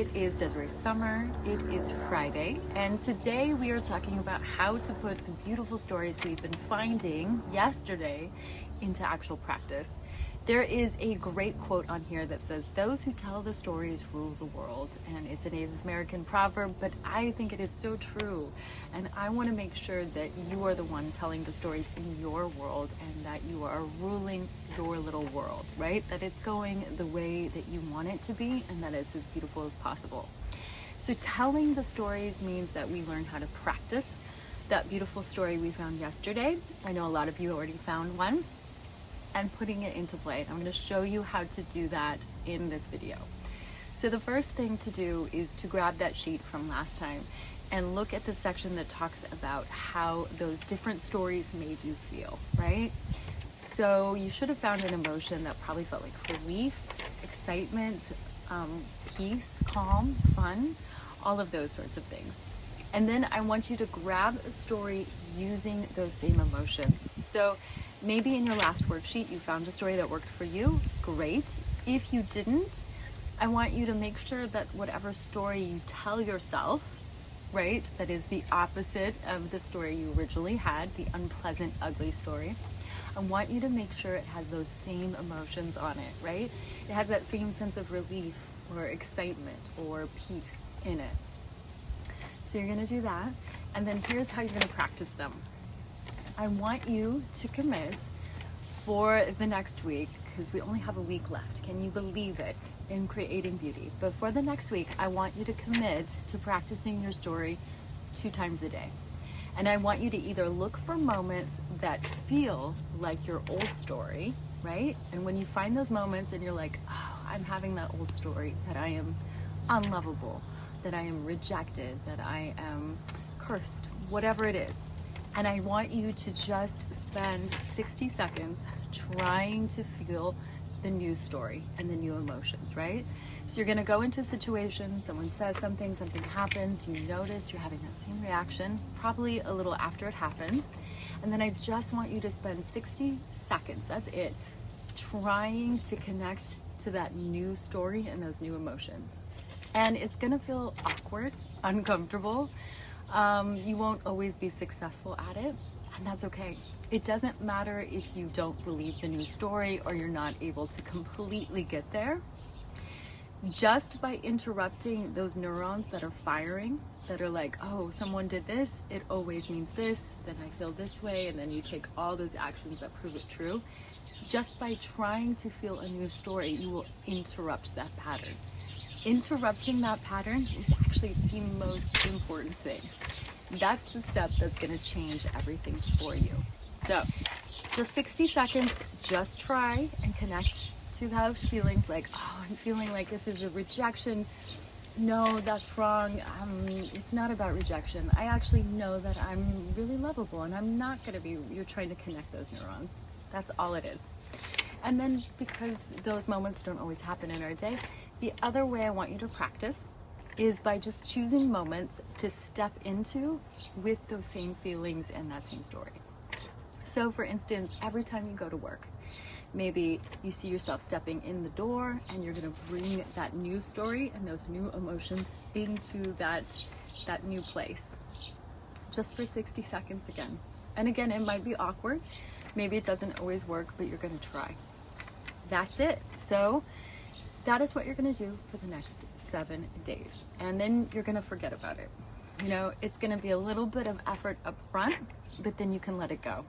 it is Desiree Summer. It is Friday, and today we are talking about how to put the beautiful stories we've been finding yesterday into actual practice. There is a great quote on here that says, "Those who tell the stories rule the world," and it's a Native American proverb, but I think it is so true. And I want to make sure that you are the one telling the stories in your world and that you are ruling your little world, right? That it's going the way that you want it to be and that it's as beautiful as possible. So telling the stories means that we learn how to practice that beautiful story we found yesterday. I know a lot of you already found one. And putting it into play. I'm going to show you how to do that in this video. So the first thing to do is to grab that sheet from last time and look at the section that talks about how those different stories made you feel, right? So you should have found an emotion that probably felt like relief, excitement, peace, calm, fun, all of those sorts of things. And then I want you to grab a story using those same emotions. So maybe in your last worksheet you found a story that worked for you. Great. If you didn't, I want you to make sure that whatever story you tell yourself, right, that is the opposite of the story you originally had, the unpleasant, ugly story, I want you to make sure it has those same emotions on it, right? It has that same sense of relief or excitement or peace in it. So you're going to do that, and then here's how you're going to practice them. I want you to commit for the next week, because we only have a week left. Can you believe it? In creating beauty. But for the next week, I want you to commit to practicing your story 2 times a day. And I want you to either look for moments that feel like your old story, right? And when you find those moments and you're like, oh, I'm having that old story, that I am unlovable, that I am rejected, that I am cursed, whatever it is. And I want you to just spend 60 seconds trying to feel the new story and the new emotions, right? So you're gonna go into a situation, someone says something, something happens, you notice you're having that same reaction, probably a little after it happens. And then I just want you to spend 60 seconds, that's it, trying to connect to that new story and those new emotions. And it's gonna feel awkward, uncomfortable. You won't always be successful at it, and that's okay. It doesn't matter if you don't believe the new story or you're not able to completely get there. Just by interrupting those neurons that are firing, that are like, oh, someone did this, it always means this, then I feel this way, and then you take all those actions that prove it true. Just by trying to feel a new story, you will interrupt that pattern. Interrupting that pattern is actually the most important thing. That's the step that's going to change everything for you. So just 60 seconds, just try and connect to those feelings like, oh, I'm feeling like this is a rejection. No, that's wrong. It's not about rejection. I actually know that I'm really lovable and I'm not going to be, you're trying to connect those neurons. That's all it is. And then because those moments don't always happen in our day, the other way I want you to practice is by just choosing moments to step into with those same feelings and that same story. So for instance, every time you go to work, maybe you see yourself stepping in the door and you're going to bring that new story and those new emotions into that new place. Just for 60 seconds again. And again, it might be awkward. Maybe it doesn't always work, but you're going to try. That's it. So that is what you're going to do for the next 7 days. And then you're going to forget about it. You know, it's going to be a little bit of effort up front, but then you can let it go,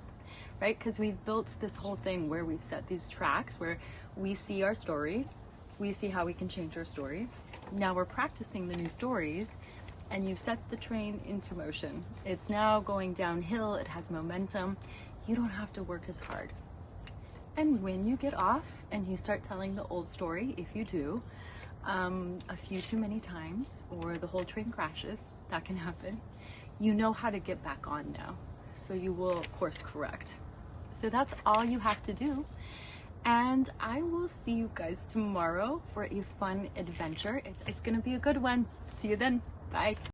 right? Because we've built this whole thing where we've set these tracks where we see our stories, we see how we can change our stories. Now we're practicing the new stories, and you've set the train into motion. It's now going downhill, it has momentum. You don't have to work as hard. And when you get off and you start telling the old story, if you do, a few too many times, or the whole train crashes, that can happen, you know how to get back on now. So you will course correct. So that's all you have to do. And I will see you guys tomorrow for a fun adventure. It's gonna be a good one. See you then. Bye.